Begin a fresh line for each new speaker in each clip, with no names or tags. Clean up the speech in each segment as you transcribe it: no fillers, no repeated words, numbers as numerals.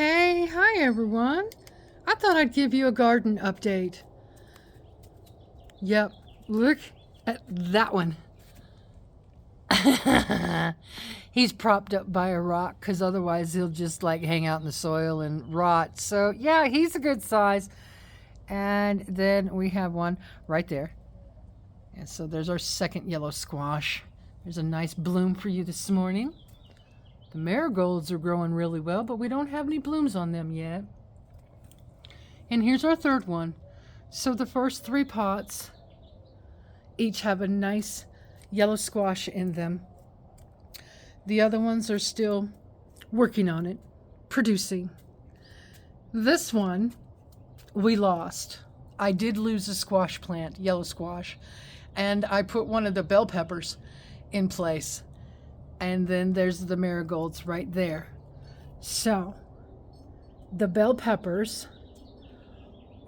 Hey, hi everyone. I thought I'd give you a garden update. Yep, look at that one. He's propped up by a rock because otherwise he'll just like hang out in the soil and rot. So, yeah, he's a good size. And then we have one right there. And so there's our second yellow squash. There's a nice bloom for you this morning. The marigolds are growing really well, but we don't have any blooms on them yet. And here's our third one. So the first three pots each have a nice yellow squash in them. The other ones are still working on it, producing. This one we lost. I did lose a squash plant, yellow squash, and I put one of the bell peppers in place. And then there's the marigolds right there. So the bell peppers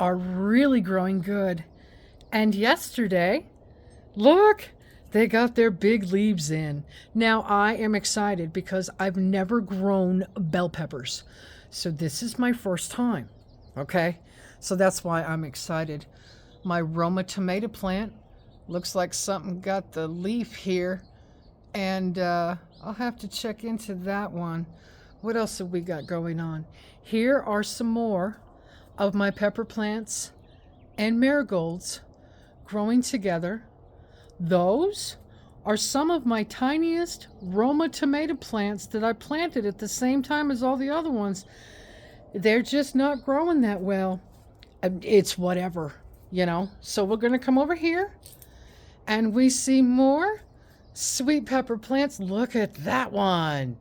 are really growing good. And yesterday, look, they got their big leaves in. Now I am excited because I've never grown bell peppers. So this is my first time, okay? So that's why I'm excited. My Roma tomato plant looks like something got the leaf here. And I'll have to check into that one. What else have we got going on? Here are some more of my pepper plants and marigolds growing together. Those are some of my tiniest Roma tomato plants that I planted at the same time as all the other ones. They're just not growing that well. It's whatever, you know. So we're going to come over here and we see more sweet pepper plants. Look at that one.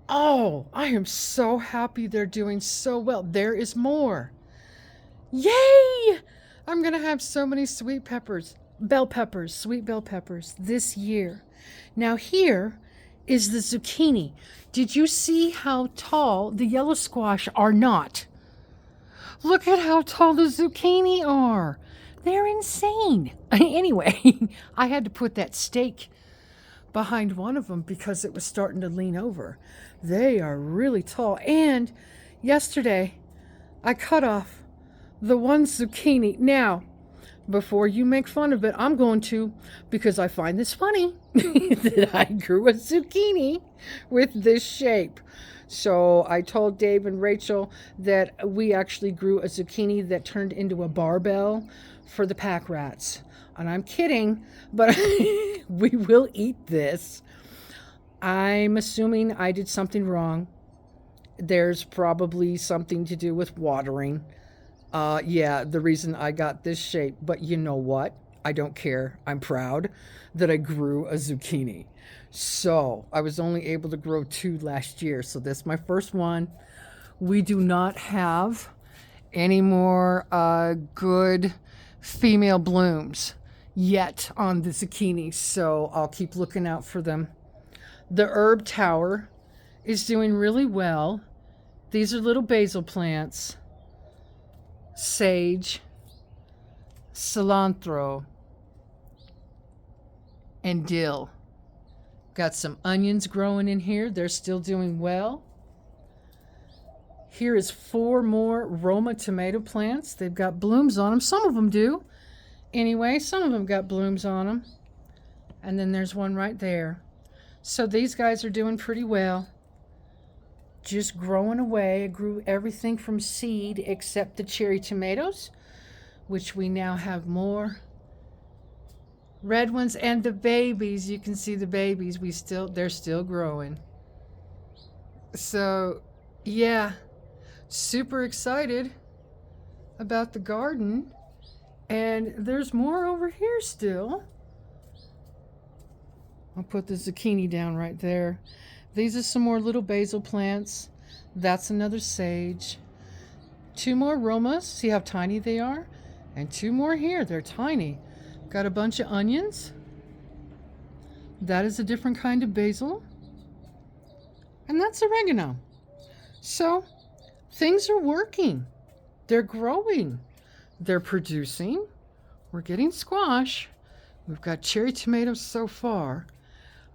Oh, I am so happy they're doing so well. There is more. Yay! I'm going to have so many sweet peppers, sweet bell peppers this year. Now here is the zucchini. Did you see how tall the yellow squash are not? Look at how tall the zucchini are. They're insane. Anyway, I had to put that stake behind one of them because it was starting to lean over. They are really tall. And yesterday, I cut off the one zucchini. Now, before you make fun of it, I'm going to, because I find this funny, that I grew a zucchini with this shape. So I told Dave and Rachel that we actually grew a zucchini that turned into a barbell for the pack rats. And I'm kidding, but we will eat this. I'm assuming I did something wrong. There's probably something to do with watering. Yeah, the reason I got this shape. But you know what? I don't care. I'm proud that I grew a zucchini. So I was only able to grow 2 last year. So this is my first one. We do not have any more good female blooms yet on the zucchini, so I'll keep looking out for them. The herb tower is doing really well. These are little basil plants, sage, cilantro, and dill. Got some onions growing in here. They're still doing well. Here is 4 more Roma tomato plants. They've got blooms on them. Some of them do. Anyway, some of them got blooms on them. And then there's one right there. So these guys are doing pretty well. Just growing away. I grew everything from seed except the cherry tomatoes, which we now have more. Red ones and the babies. You can see the babies. They're still growing. So, yeah. Super excited about the garden. And there's more over here still. I'll put the zucchini down right there. These are some more little basil plants. That's another sage. 2 more Romas. See how tiny they are? And 2 more here. They're tiny. Got a bunch of onions. That is a different kind of basil. And that's oregano. So things are working. They're growing. They're producing. We're getting squash. We've got cherry tomatoes so far.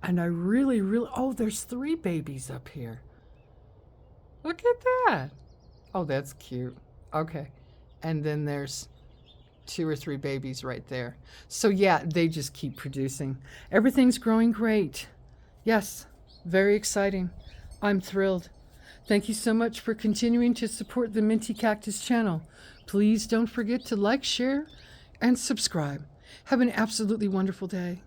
And I really, oh, there's 3 babies up here. Look at that. Oh, that's cute. Okay. And then there's 2 or 3 babies right there. So yeah, they just keep producing. Everything's growing great. Yes, very exciting. I'm thrilled. Thank you so much for continuing to support the Minty Cactus channel. Please don't forget to like, share, and subscribe. Have an absolutely wonderful day.